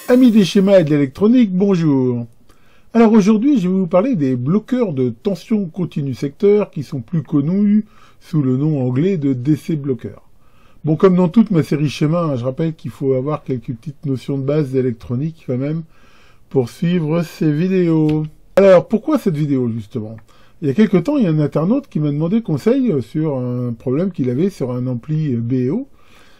Amis des schémas et de l'électronique, bonjour. Alors aujourd'hui, je vais vous parler des bloqueurs de tension continue secteur qui sont plus connus sous le nom anglais de DC bloqueurs. Bon, comme dans toute ma série schéma, je rappelle qu'il faut avoir quelques petites notions de base d'électronique quand même pour suivre ces vidéos. Alors, pourquoi cette vidéo justement? Il y a quelque temps, il y a un internaute qui m'a demandé conseil sur un problème qu'il avait sur un ampli BO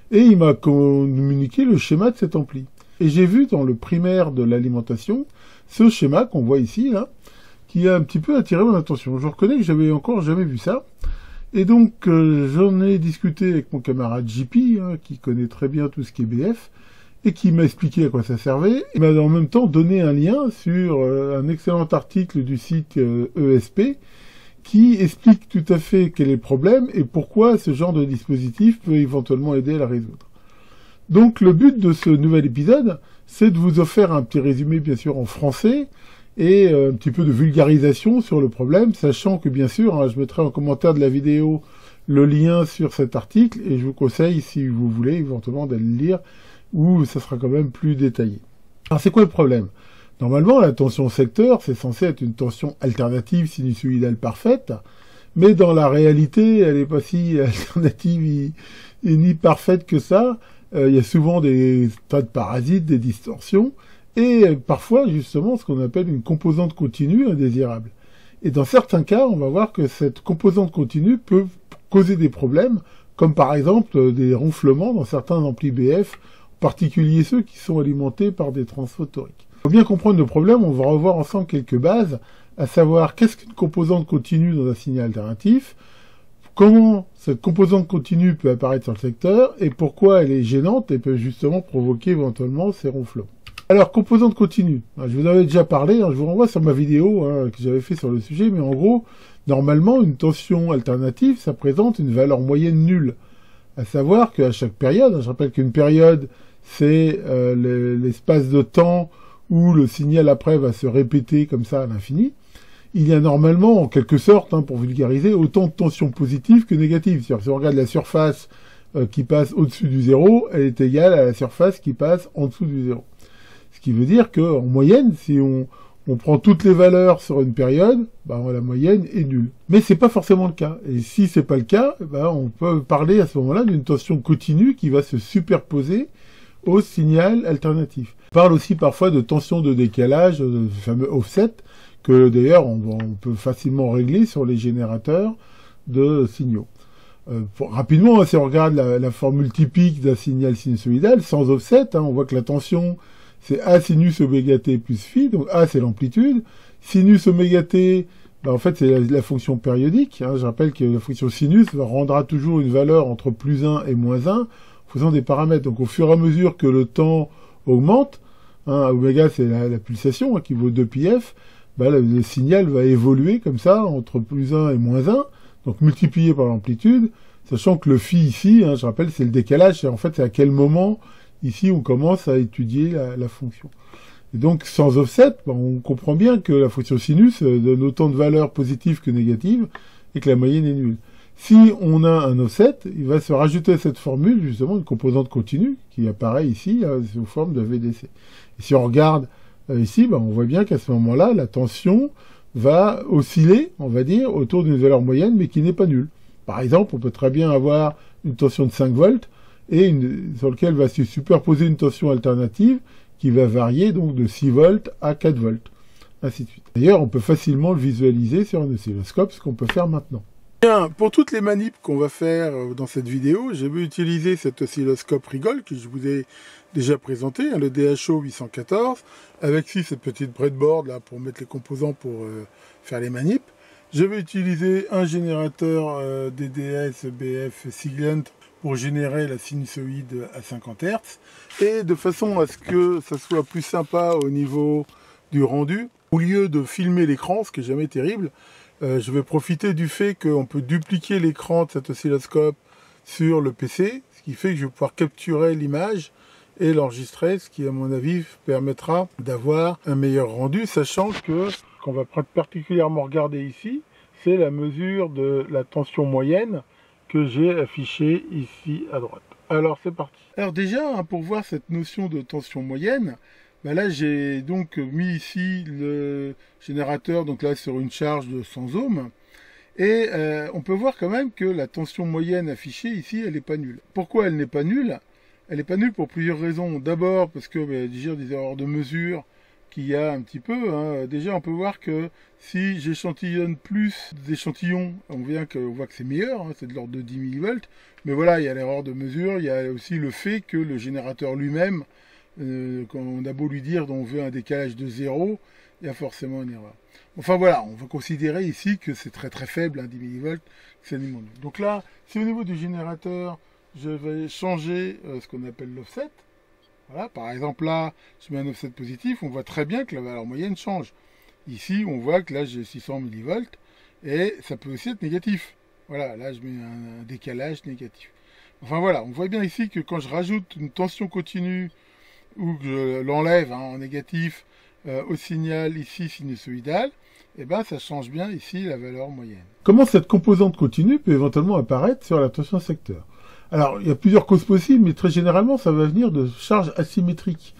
et il m'a communiqué le schéma de cet ampli. Et j'ai vu dans le primaire de l'alimentation ce schéma qu'on voit ici, là, qui a un petit peu attiré mon attention. Je reconnais que j'avais encore jamais vu ça. Et donc, j'en ai discuté avec mon camarade JP, qui connaît très bien tout ce qui est BF, et qui m'a expliqué à quoi ça servait. Il m'a en même temps donné un lien sur un excellent article du site ESP, qui explique tout à fait quel est le problème et pourquoi ce genre de dispositif peut éventuellement aider à la résoudre. Donc le but de ce nouvel épisode, c'est de vous offrir un petit résumé bien sûr en français et un petit peu de vulgarisation sur le problème, sachant que bien sûr, je mettrai en commentaire de la vidéo le lien sur cet article et je vous conseille, si vous voulez, éventuellement d'aller le lire, où ça sera quand même plus détaillé. Alors c'est quoi le problème? Normalement, la tension secteur, c'est censé être une tension alternative sinusoïdale parfaite, mais dans la réalité, elle n'est pas si alternative et ni parfaite que ça. Il y a souvent des tas de parasites, des distorsions, et parfois, justement, ce qu'on appelle une composante continue indésirable. Et dans certains cas, on va voir que cette composante continue peut causer des problèmes, comme par exemple des ronflements dans certains amplis BF, en particulier ceux qui sont alimentés par des transphotoniques. Pour bien comprendre le problème, on va revoir ensemble quelques bases, à savoir qu'est-ce qu'une composante continue dans un signal alternatif, comment cette composante continue peut apparaître sur le secteur et pourquoi elle est gênante et peut justement provoquer éventuellement ces ronflements. Alors, composante continue. Je vous en avais déjà parlé, je vous renvoie sur ma vidéo que j'avais fait sur le sujet, mais en gros, normalement, une tension alternative, ça présente une valeur moyenne nulle. À savoir qu'à chaque période, je rappelle qu'une période, c'est l'espace de temps où le signal après va se répéter comme ça à l'infini. Il y a normalement, en quelque sorte, pour vulgariser, autant de tensions positives que négatives. C'est-à-dire, si on regarde la surface qui passe au-dessus du zéro, elle est égale à la surface qui passe en dessous du zéro. Ce qui veut dire qu'en moyenne, si on prend toutes les valeurs sur une période, la moyenne est nulle. Mais c'est pas forcément le cas. Et si c'est pas le cas, on peut parler à ce moment-là d'une tension continue qui va se superposer au signal alternatif. On parle aussi parfois de tension de décalage, le fameux offset, que d'ailleurs on peut facilement régler sur les générateurs de signaux. Rapidement, si on regarde la formule typique d'un signal sinusoïdal, sans offset, on voit que la tension, c'est A sinus oméga t plus phi, donc A c'est l'amplitude, sinus oméga t, en fait c'est la fonction périodique, je rappelle que la fonction sinus rendra toujours une valeur entre plus 1 et moins 1, en faisant des paramètres. Donc au fur et à mesure que le temps augmente, oméga c'est la pulsation qui vaut 2πf, le signal va évoluer comme ça, entre plus 1 et moins 1, donc multiplié par l'amplitude, sachant que le phi ici, je rappelle, c'est le décalage, en fait c'est à quel moment, ici, on commence à étudier la fonction. Et donc, sans offset, on comprend bien que la fonction sinus donne autant de valeurs positives que négatives, et que la moyenne est nulle. Si on a un offset, il va se rajouter à cette formule, justement, une composante continue, qui apparaît ici, sous forme de VDC. Et si on regarde ici, on voit bien qu'à ce moment-là, la tension va osciller, on va dire, autour d'une valeur moyenne, mais qui n'est pas nulle. Par exemple, on peut très bien avoir une tension de 5 volts, et sur lequel va se superposer une tension alternative, qui va varier donc de 6 volts à 4 volts, ainsi de suite. D'ailleurs, on peut facilement le visualiser sur un oscilloscope, ce qu'on peut faire maintenant. Bien, pour toutes les manips qu'on va faire dans cette vidéo, j'ai voulu utiliser cet oscilloscope Rigol que je vous ai déjà présenté, le DHO 814, avec ici cette petite breadboard là pour mettre les composants pour faire les manips. Je vais utiliser un générateur DDS BF Siglent pour générer la sinusoïde à 50 Hz, et de façon à ce que ça soit plus sympa au niveau du rendu, au lieu de filmer l'écran, ce qui n'est jamais terrible, je vais profiter du fait qu'on peut dupliquer l'écran de cet oscilloscope sur le PC, ce qui fait que je vais pouvoir capturer l'image et l'enregistrer, ce qui à mon avis permettra d'avoir un meilleur rendu, sachant que ce qu'on va particulièrement regarder ici, c'est la mesure de la tension moyenne que j'ai affichée ici à droite. Alors c'est parti. Alors déjà, pour voir cette notion de tension moyenne, Bah là, j'ai donc mis ici le générateur, donc là sur une charge de 100 ohms. Et on peut voir quand même que la tension moyenne affichée ici, elle n'est pas nulle. Pourquoi elle n'est pas nulle? Elle n'est pas nulle pour plusieurs raisons. D'abord parce que déjà des erreurs de mesure qu'il y a un petit peu. Hein. Déjà, on peut voir que si j'échantillonne plus d'échantillons, on voit que c'est meilleur, hein, c'est de l'ordre de 10 millivolts. Mais voilà, il y a l'erreur de mesure, il y a aussi le fait que le générateur lui-même, quand on a beau lui dire qu'on veut un décalage de 0, il y a forcément une erreur. Enfin voilà, on va considérer ici que c'est très très faible, hein, 10 millivolts, c'est un nul. Donc là, si au niveau du générateur, je vais changer ce qu'on appelle l'offset, voilà, par exemple là, je mets un offset positif, on voit très bien que la valeur moyenne change. Ici, on voit que là j'ai 600 millivolts, et ça peut aussi être négatif. Voilà, là je mets un décalage négatif. Enfin voilà, on voit bien ici que quand je rajoute une tension continue, ou que je l'enlève en négatif, au signal ici sinusoïdal, et ben ça change bien ici la valeur moyenne. Comment cette composante continue peut éventuellement apparaître sur la tension secteur? Alors, il y a plusieurs causes possibles, mais très généralement, ça va venir de charges asymétriques.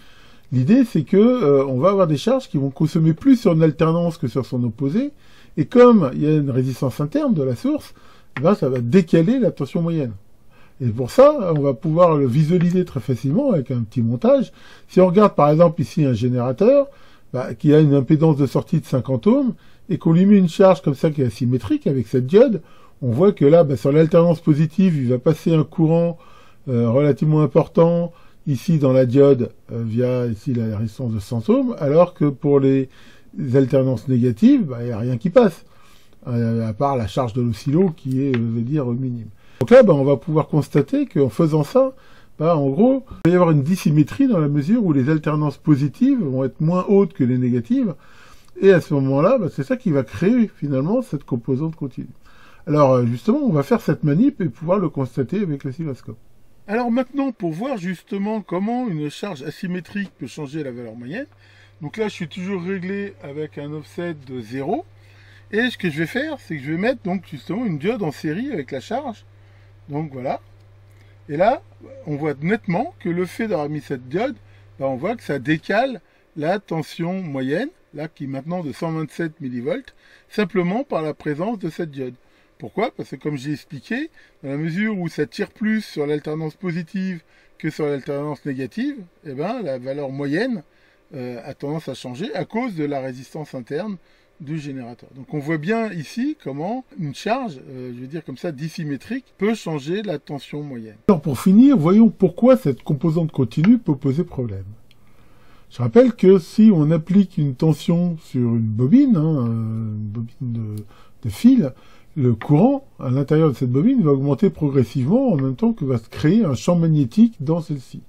L'idée, c'est que on va avoir des charges qui vont consommer plus sur une alternance que sur son opposé, et comme il y a une résistance interne de la source, eh ben, ça va décaler la tension moyenne. Et pour ça, on va pouvoir le visualiser très facilement avec un petit montage. Si on regarde par exemple ici un générateur, qui a une impédance de sortie de 50 ohms, et qu'on lui met une charge comme ça qui est asymétrique avec cette diode, on voit que là, sur l'alternance positive, il va passer un courant relativement important ici dans la diode via ici la résistance de 100 ohms, alors que pour les alternances négatives, il n'y a rien qui passe, à part la charge de l'oscillo qui est, je veux dire, minime. Donc là, on va pouvoir constater qu'en faisant ça, en gros, il va y avoir une dissymétrie dans la mesure où les alternances positives vont être moins hautes que les négatives, et à ce moment-là, c'est ça qui va créer finalement cette composante continue. Alors justement, on va faire cette manip et pouvoir le constater avec l'oscilloscope. Alors maintenant, pour voir justement comment une charge asymétrique peut changer la valeur moyenne, donc là je suis toujours réglé avec un offset de 0, et ce que je vais faire, c'est que je vais mettre donc justement une diode en série avec la charge, donc voilà, et là on voit nettement que le fait d'avoir mis cette diode, on voit que ça décale la tension moyenne, là qui est maintenant de 127 millivolts, simplement par la présence de cette diode. Pourquoi? Parce que comme j'ai expliqué, dans la mesure où ça tire plus sur l'alternance positive que sur l'alternance négative, la valeur moyenne a tendance à changer à cause de la résistance interne du générateur. Donc on voit bien ici comment une charge, je veux dire comme ça, dissymétrique, peut changer la tension moyenne. Alors pour finir, voyons pourquoi cette composante continue peut poser problème. Je rappelle que si on applique une tension sur une bobine, une bobine de fil, le courant à l'intérieur de cette bobine va augmenter progressivement en même temps que va se créer un champ magnétique dans celle-ci.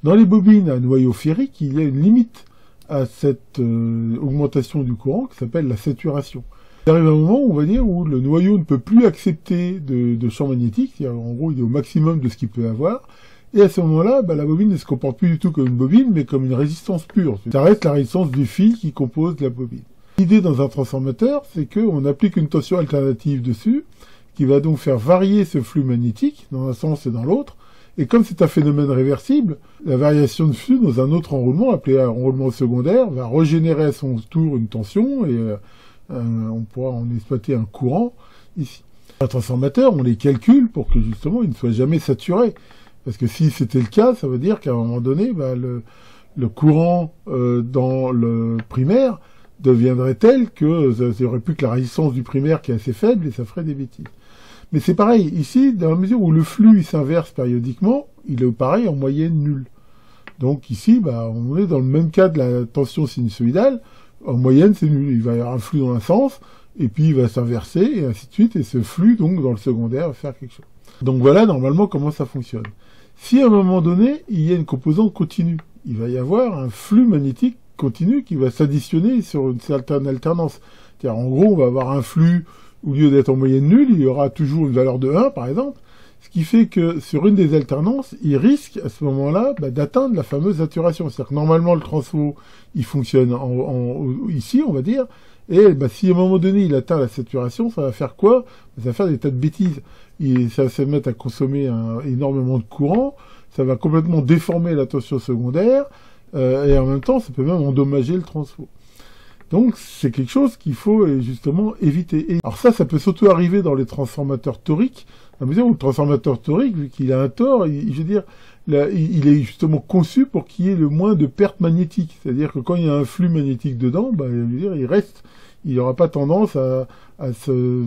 Dans les bobines à noyau ferrique, il y a une limite à cette augmentation du courant qui s'appelle la saturation. Il arrive un moment, on va dire, où le noyau ne peut plus accepter de champ magnétique, c'est-à-dire en gros il est au maximum de ce qu'il peut avoir, et à ce moment-là, la bobine ne se comporte plus du tout comme une bobine, mais comme une résistance pure. Ça reste la résistance du fil qui compose la bobine. L'idée dans un transformateur, c'est qu'on applique une tension alternative dessus, qui va donc faire varier ce flux magnétique, dans un sens et dans l'autre, et comme c'est un phénomène réversible, la variation de flux dans un autre enroulement, appelé enroulement secondaire, va régénérer à son tour une tension, et on pourra en exploiter un courant ici. Un transformateur, on les calcule pour que justement il ne soit jamais saturé, parce que si c'était le cas, ça veut dire qu'à un moment donné, le courant dans le primaire deviendrait tel que ça serait plus que la résistance du primaire qui est assez faible et ça ferait des bêtises. Mais c'est pareil, ici, dans la mesure où le flux s'inverse périodiquement, il est pareil en moyenne nulle. Donc ici, on est dans le même cas de la tension sinusoïdale, en moyenne c'est nul, il va y avoir un flux dans un sens, et puis il va s'inverser, et ainsi de suite, et ce flux, donc dans le secondaire, va faire quelque chose. Donc voilà normalement comment ça fonctionne. Si à un moment donné, il y a une composante continue, il va y avoir un flux magnétique continu qui va s'additionner sur une certaine alternance. C'est-à-dire, en gros, on va avoir un flux, au lieu d'être en moyenne nulle, il y aura toujours une valeur de 1, par exemple, ce qui fait que sur une des alternances, il risque, à ce moment-là, d'atteindre la fameuse saturation. C'est-à-dire que normalement, le transfo, il fonctionne ici, on va dire, et si à un moment donné, il atteint la saturation, ça va faire quoi? Ça va faire des tas de bêtises. Ça va se mettre à consommer énormément de courant, ça va complètement déformer la tension secondaire, et en même temps, ça peut même endommager le transfo. Donc, c'est quelque chose qu'il faut justement éviter. Et alors ça peut surtout arriver dans les transformateurs toriques, à mesure où le transformateur torique, vu qu'il a un tore, je veux dire, là, il est justement conçu pour qu'il y ait le moins de pertes magnétiques. C'est-à-dire que quand il y a un flux magnétique dedans, je veux dire, il n'aura pas tendance à se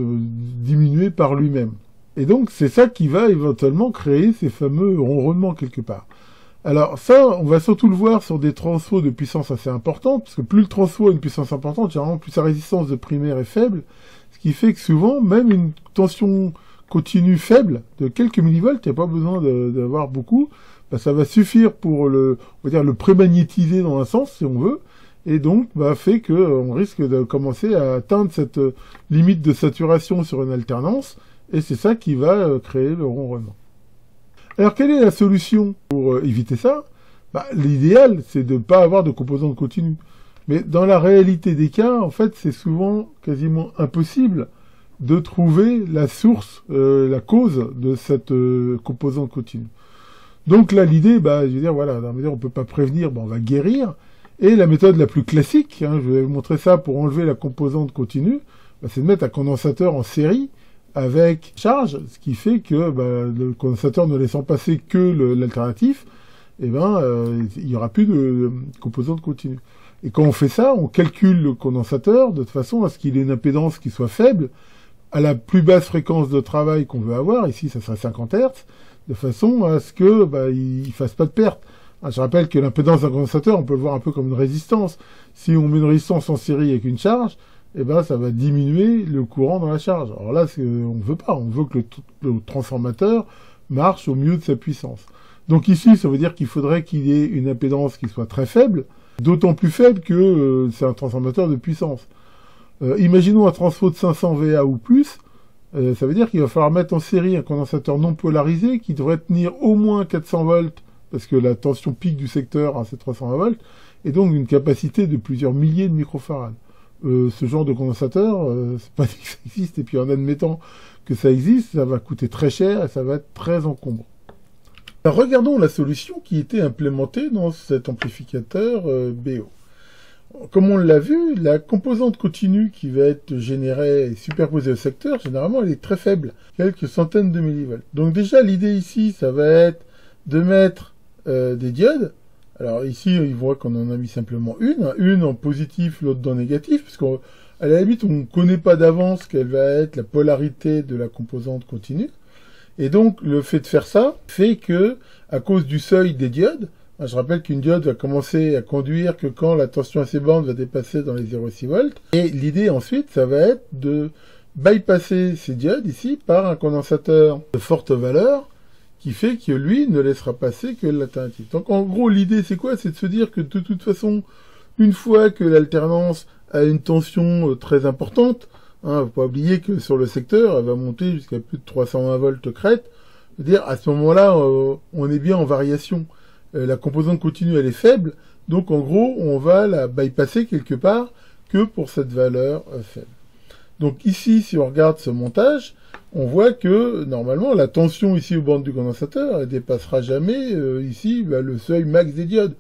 diminuer par lui-même. Et donc, c'est ça qui va éventuellement créer ces fameux ronronnements quelque part. Alors ça, on va surtout le voir sur des transfos de puissance assez importante, parce que plus le transfo a une puissance importante, généralement plus sa résistance de primaire est faible, ce qui fait que souvent, même une tension continue faible de quelques millivolts, il n'y a pas besoin d'avoir beaucoup, ça va suffire pour on va dire le prémagnétiser dans un sens, si on veut, et donc fait qu'on risque de commencer à atteindre cette limite de saturation sur une alternance, et c'est ça qui va créer le ronronnement. Alors, quelle est la solution pour éviter ça? L'idéal, c'est de ne pas avoir de composante continue. Mais dans la réalité des cas, en fait, c'est souvent quasiment impossible de trouver la source, la cause de cette composante continue. Donc là, l'idée, je veux dire, voilà, dans la mesure où on peut pas prévenir, on va guérir. Et la méthode la plus classique, je vais vous montrer ça pour enlever la composante continue, c'est de mettre un condensateur en série avec charge, ce qui fait que le condensateur ne laissant passer que l'alternatif, il y aura plus de composante continue. Et quand on fait ça, on calcule le condensateur de façon à ce qu'il ait une impédance qui soit faible, à la plus basse fréquence de travail qu'on veut avoir, ici ça serait 50 Hz, de façon à ce que il fasse pas de perte. Je rappelle que l'impédance d'un condensateur, on peut le voir un peu comme une résistance. Si on met une résistance en série avec une charge, ça va diminuer le courant dans la charge. Alors là, on ne veut pas. On veut que le transformateur marche au mieux de sa puissance. Donc ici, ça veut dire qu'il faudrait qu'il y ait une impédance qui soit très faible, d'autant plus faible que c'est un transformateur de puissance. Imaginons un transfo de 500 VA ou plus, ça veut dire qu'il va falloir mettre en série un condensateur non polarisé qui devrait tenir au moins 400 volts, parce que la tension pic du secteur, c'est 320 volts, et donc une capacité de plusieurs milliers de microfarad. Ce genre de condensateur, c'est pas dit que ça existe, et puis en admettant que ça existe, ça va coûter très cher et ça va être très encombrant. Alors regardons la solution qui était implémentée dans cet amplificateur BO. Comme on l'a vu, la composante continue qui va être générée et superposée au secteur, généralement elle est très faible, quelques centaines de millivolts. Donc déjà l'idée ici, ça va être de mettre des diodes. Alors ici, il voit qu'on en a mis simplement une en positif, l'autre en négatif, parce qu'à la limite, on ne connaît pas d'avance quelle va être la polarité de la composante continue. Et donc, le fait de faire ça fait que, à cause du seuil des diodes, je rappelle qu'une diode va commencer à conduire que quand la tension assez bande va dépasser dans les 0,6 volts. Et l'idée ensuite, ça va être de bypasser ces diodes ici par un condensateur de forte valeur, qui fait que lui ne laissera passer que l'alternative. Donc en gros, l'idée c'est quoi? C'est de se dire que de toute façon, une fois que l'alternance a une tension très importante, faut pas oublier que sur le secteur, elle va monter jusqu'à plus de 320 volts crête, c'est-à-dire à ce moment-là, on est bien en variation. La composante continue, elle est faible, donc en gros, on va la bypasser quelque part que pour cette valeur faible. Donc ici, si on regarde ce montage, on voit que, normalement, la tension ici aux bandes du condensateur, elle dépassera jamais, ici, le seuil max des diodes.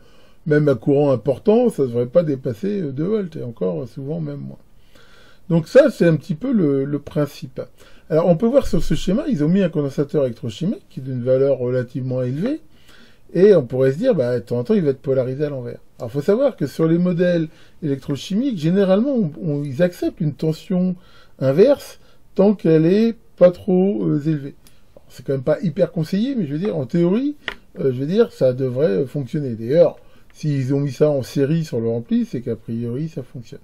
Même à courant important, ça ne devrait pas dépasser 2 volts, et encore, souvent, même moins. Donc ça, c'est un petit peu le principe. Alors, on peut voir sur ce schéma, ils ont mis un condensateur électrochimique, qui est d'une valeur relativement élevée, et on pourrait se dire, de temps en temps, il va être polarisé à l'envers. Alors, il faut savoir que sur les modèles électrochimiques, généralement, ils acceptent une tension inverse, tant qu'elle est pas trop élevée. C'est quand même pas hyper conseillé, mais je veux dire, en théorie, ça devrait fonctionner. D'ailleurs, s'ils ont mis ça en série sur le ampli, c'est qu'a priori, ça fonctionne.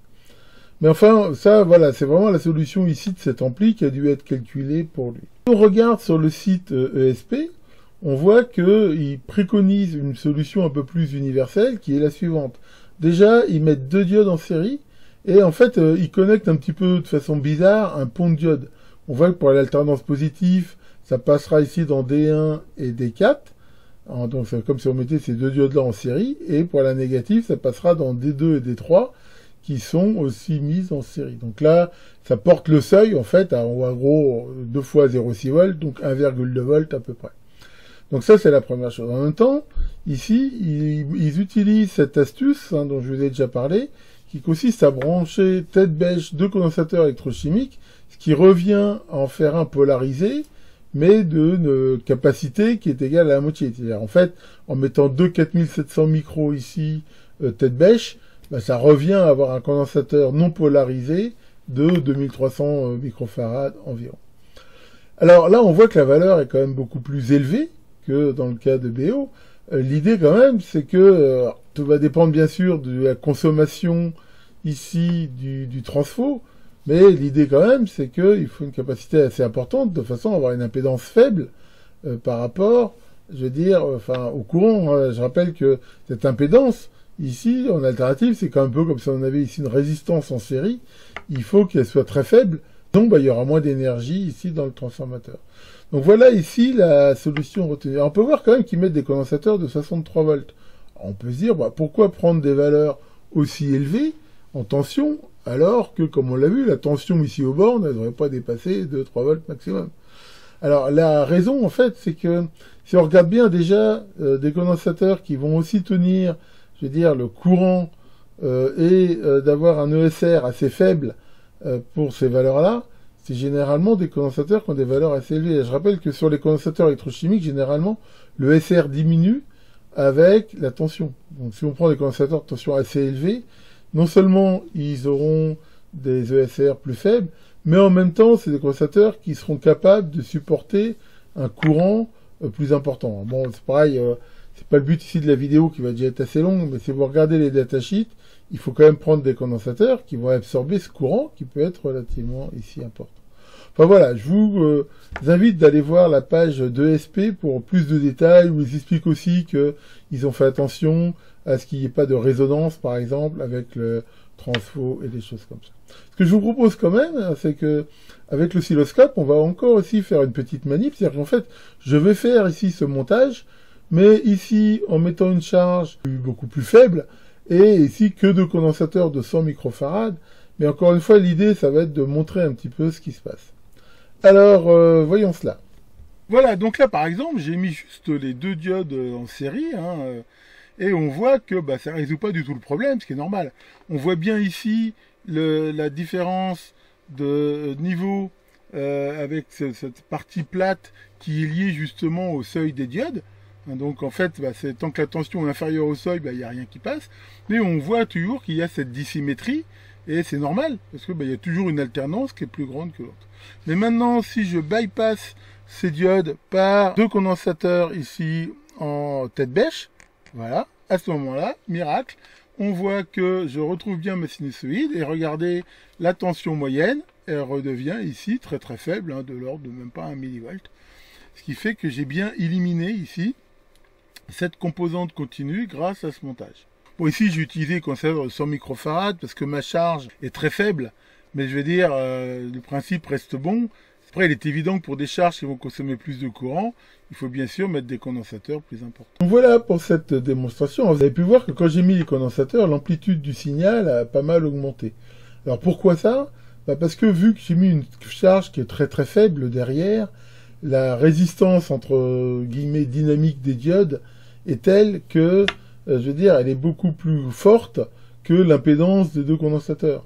Mais enfin, ça, voilà, c'est vraiment la solution ici de cet ampli qui a dû être calculée pour lui. Si on regarde sur le site ESP, on voit qu'ils préconisent une solution un peu plus universelle, qui est la suivante. Déjà, ils mettent 2 diodes en série, et en fait, ils connectent un petit peu de façon bizarre un pont de diodes. On voit que pour l'alternance positive, ça passera ici dans D1 et D4. Alors, donc c'est comme si on mettait ces 2 diodes-là en série. Et pour la négative, ça passera dans D2 et D3, qui sont aussi mises en série. Donc là, ça porte le seuil, en fait, en gros, 2 fois 0,6 volts, donc 1,2 volts à peu près. Donc ça, c'est la première chose. En même temps, ici, ils utilisent cette astuce, dont je vous ai déjà parlé, qui consiste à brancher tête bêche deux condensateurs électrochimiques, ce qui revient à en faire un polarisé, mais d'une capacité qui est égale à la moitié. C'est-à-dire, en fait, en mettant deux 4700 micros ici, tête bêche, ça revient à avoir un condensateur non polarisé de 2300 microfarads environ. Alors là, on voit que la valeur est quand même beaucoup plus élevée que dans le cas de BO. L'idée quand même, c'est que tout va dépendre bien sûr de la consommation ici du transfo, mais l'idée quand même, c'est qu'il faut une capacité assez importante de façon à avoir une impédance faible par rapport, je veux dire, au courant. Je rappelle que cette impédance, ici, en alternative, c'est quand même un peu comme si on avait ici une résistance en série. Il faut qu'elle soit très faible, donc il y aura moins d'énergie ici dans le transformateur. Donc voilà ici la solution retenue. Alors, on peut voir quand même qu'ils mettent des condensateurs de 63 volts. Alors, on peut se dire, pourquoi prendre des valeurs aussi élevées en tension, alors que, comme on l'a vu, la tension ici au bord ne devrait pas dépasser 2-3 volts maximum. Alors la raison, en fait, c'est que si on regarde bien déjà des condensateurs qui vont aussi tenir, je veux dire, le courant et d'avoir un ESR assez faible pour ces valeurs-là, c'est généralement des condensateurs qui ont des valeurs assez élevées. Et je rappelle que sur les condensateurs électrochimiques, généralement, le ESR diminue avec la tension. Donc si on prend des condensateurs de tension assez élevée, non seulement ils auront des ESR plus faibles, mais en même temps, c'est des condensateurs qui seront capables de supporter un courant plus important. Bon, c'est pareil, c'est pas le but ici de la vidéo qui va déjà être assez longue, mais si vous regardez les datasheets, il faut quand même prendre des condensateurs qui vont absorber ce courant qui peut être relativement ici important. Enfin voilà, je vous invite d'aller voir la page d'ESP pour plus de détails, où ils expliquent aussi qu'ils ont fait attention à ce qu'il n'y ait pas de résonance, par exemple, avec le transfo et des choses comme ça. Ce que je vous propose quand même, c'est que avec l'oscilloscope, on va encore aussi faire une petite manip, c'est-à-dire qu'en fait, je vais faire ici ce montage, mais ici, en mettant une charge beaucoup plus faible, et ici que de condensateurs de 100 microfarads, mais encore une fois, l'idée, ça va être de montrer un petit peu ce qui se passe. Alors, voyons cela. Voilà, donc là, par exemple, j'ai mis juste les deux diodes en série, et on voit que ça ne résout pas du tout le problème, ce qui est normal. On voit bien ici la différence de niveau avec cette partie plate qui est liée justement au seuil des diodes. Donc en fait, tant que la tension est inférieure au seuil, il n'y a rien qui passe. Mais on voit toujours qu'il y a cette dissymétrie, et c'est normal, parce que il y a toujours une alternance qui est plus grande que l'autre. Mais maintenant, si je bypass ces diodes par deux condensateurs ici en tête bêche, voilà, à ce moment-là, miracle, on voit que je retrouve bien ma sinusoïde, et regardez, la tension moyenne, elle redevient ici très très faible, de l'ordre de même pas 1 millivolt. Ce qui fait que j'ai bien éliminé ici cette composante continue grâce à ce montage. Bon, ici j'ai utilisé conservateur de 100 microfarads parce que ma charge est très faible, mais je veux dire, le principe reste bon. Après, il est évident que pour des charges qui vont consommer plus de courant, il faut bien sûr mettre des condensateurs plus importants. Donc voilà pour cette démonstration. Vous avez pu voir que quand j'ai mis les condensateurs, l'amplitude du signal a pas mal augmenté. Alors pourquoi ça? Parce que vu que j'ai mis une charge qui est très très faible derrière, la résistance entre guillemets dynamique des diodes est telle que, je veux dire, elle est beaucoup plus forte que l'impédance des deux condensateurs.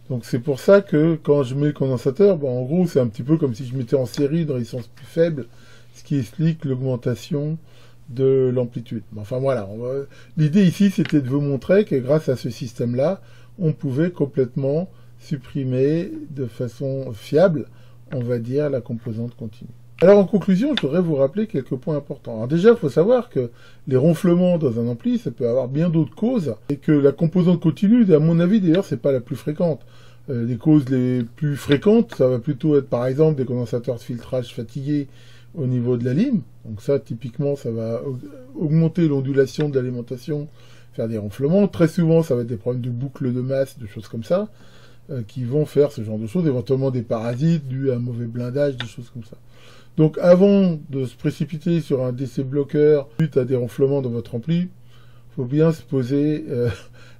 Donc c'est pour ça que quand je mets le condensateur, en gros c'est un petit peu comme si je mettais en série une résistance plus faible, ce qui explique l'augmentation de l'amplitude. Enfin voilà, l'idée ici c'était de vous montrer que grâce à ce système-là, on pouvait complètement supprimer de façon fiable, on va dire, la composante continue. Alors en conclusion, je voudrais vous rappeler quelques points importants. Alors déjà, il faut savoir que les ronflements dans un ampli, ça peut avoir bien d'autres causes, et que la composante continue, à mon avis d'ailleurs, c'est pas la plus fréquente. Les causes les plus fréquentes, ça va plutôt être par exemple des condensateurs de filtrage fatigués au niveau de la lime. Donc ça, typiquement, ça va augmenter l'ondulation de l'alimentation, faire des ronflements. Très souvent, ça va être des problèmes de boucle de masse, de choses comme ça, qui vont faire ce genre de choses, éventuellement des parasites dus à un mauvais blindage, des choses comme ça. Donc avant de se précipiter sur un DC bloqueur suite à des ronflements dans votre ampli, il faut bien se poser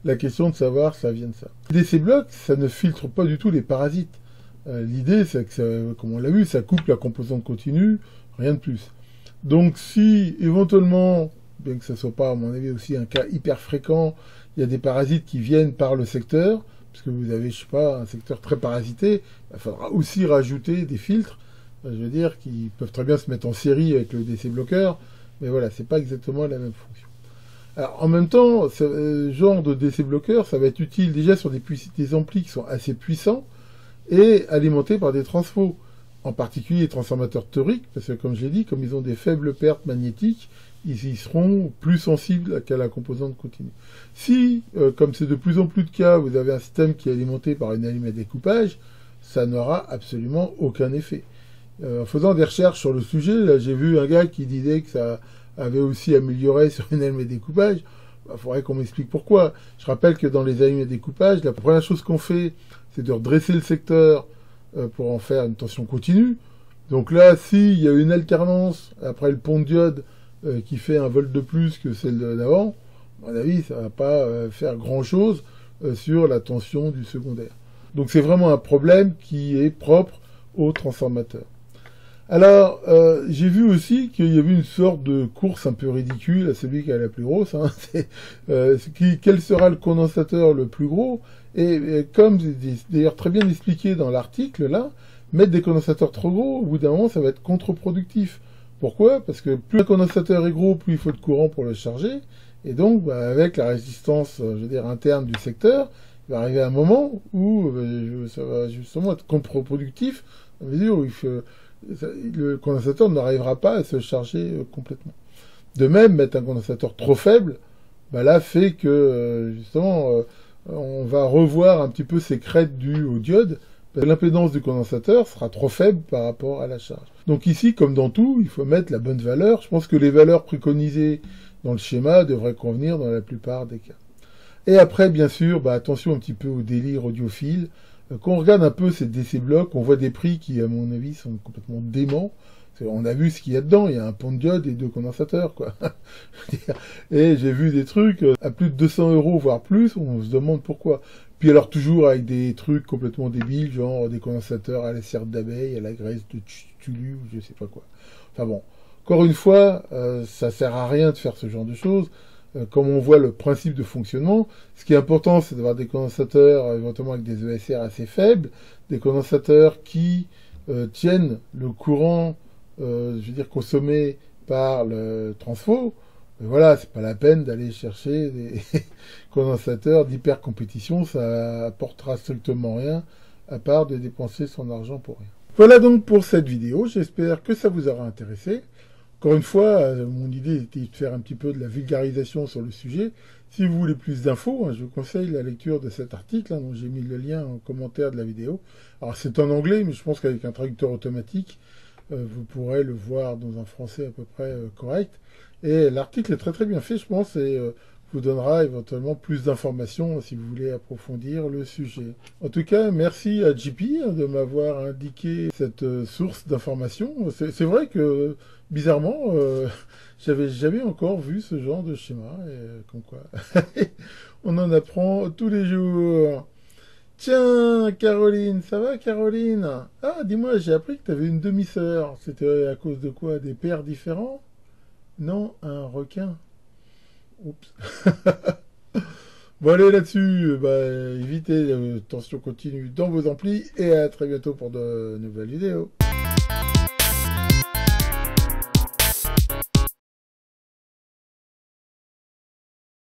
la question de savoir si ça vient de ça. Les DC blocs, ça ne filtre pas du tout les parasites. L'idée, c'est que, comme on l'a vu, ça coupe la composante continue, rien de plus. Donc si éventuellement, bien que ce ne soit pas à mon avis aussi un cas hyper fréquent, il y a des parasites qui viennent par le secteur, puisque vous avez, je sais pas, un secteur très parasité, il faudra aussi rajouter des filtres, je veux dire, qui peuvent très bien se mettre en série avec le DC bloqueur, mais voilà, c'est pas exactement la même fonction. Alors, en même temps, ce genre de DC bloqueur, ça va être utile déjà sur des amplis qui sont assez puissants et alimentés par des transfos, en particulier les transformateurs toriques, parce que comme je l'ai dit, comme ils ont des faibles pertes magnétiques, ils y seront plus sensibles qu'à la composante continue. Si, comme c'est de plus en plus de cas, vous avez un système qui est alimenté par une allumette découpage, ça n'aura absolument aucun effet. En faisant des recherches sur le sujet, là, j'ai vu un gars qui disait que ça avait aussi amélioré sur une allumette découpage. Il faudrait qu'on m'explique pourquoi. Je rappelle que dans les allumettes découpage, la première chose qu'on fait, c'est de redresser le secteur pour en faire une tension continue. Donc là, s'il y a une alternance après le pont de diode qui fait un volt de plus que celle d'avant, à mon avis, ça va pas faire grand-chose sur la tension du secondaire. Donc c'est vraiment un problème qui est propre au transformateur. Alors, j'ai vu aussi qu'il y avait une sorte de course un peu ridicule à celui qui a la plus grosse. Hein. Quel sera le condensateur le plus gros? Et comme c'est d'ailleurs très bien expliqué dans l'article, là, mettre des condensateurs trop gros, au bout d'un moment, ça va être contre-productif. Pourquoi? Parce que plus un condensateur est gros, plus il faut de courant pour le charger. Et donc, bah, avec la résistance, je veux dire, interne du secteur, il va arriver un moment où ça va justement être contre-productif, à mesure où le condensateur n'arrivera pas à se charger complètement. De même, mettre un condensateur trop faible, bah là fait que justement on va revoir un petit peu ces crêtes dues au diode. L'impédance du condensateur sera trop faible par rapport à la charge. Donc ici, comme dans tout, il faut mettre la bonne valeur. Je pense que les valeurs préconisées dans le schéma devraient convenir dans la plupart des cas. Et après, bien sûr, bah, attention un petit peu au délire audiophile. Quand on regarde un peu ces DC blocs, on voit des prix qui, à mon avis, sont complètement déments. On a vu ce qu'il y a dedans, il y a un pont de diode et 2 condensateurs, quoi. Et j'ai vu des trucs à plus de 200 €, voire plus, on se demande pourquoi. Puis alors toujours avec des trucs complètement débiles, genre des condensateurs à la cire d'abeille, à la graisse de tulu, ou je sais pas quoi. Enfin bon, encore une fois, ça sert à rien de faire ce genre de choses. Comme on voit le principe de fonctionnement, ce qui est important, c'est d'avoir des condensateurs éventuellement avec des ESR assez faibles, des condensateurs qui tiennent le courant, je veux dire, consommé par le transfo. Mais voilà, c'est pas la peine d'aller chercher des condensateurs d'hyper-compétition, ça apportera strictement rien, à part de dépenser son argent pour rien. Voilà donc pour cette vidéo, j'espère que ça vous aura intéressé. Encore une fois, mon idée était de faire un petit peu de la vulgarisation sur le sujet. Si vous voulez plus d'infos, je vous conseille la lecture de cet article, dont j'ai mis le lien en commentaire de la vidéo. Alors c'est en anglais, mais je pense qu'avec un traducteur automatique, vous pourrez le voir dans un français à peu près correct. Et l'article est très très bien fait, je pense, et vous donnera éventuellement plus d'informations si vous voulez approfondir le sujet. En tout cas, merci à JP de m'avoir indiqué cette source d'informations. C'est vrai que, bizarrement, j'avais jamais encore vu ce genre de schéma, et comme quoi, on en apprend tous les jours. Tiens, Caroline, ça va, Caroline? Ah, dis-moi, j'ai appris que tu avais une demi-sœur. C'était à cause de quoi? Des pères différents? Non, un requin. Oups. Bon, allez, là-dessus, évitez tension continue dans vos amplis, et à très bientôt pour de nouvelles vidéos.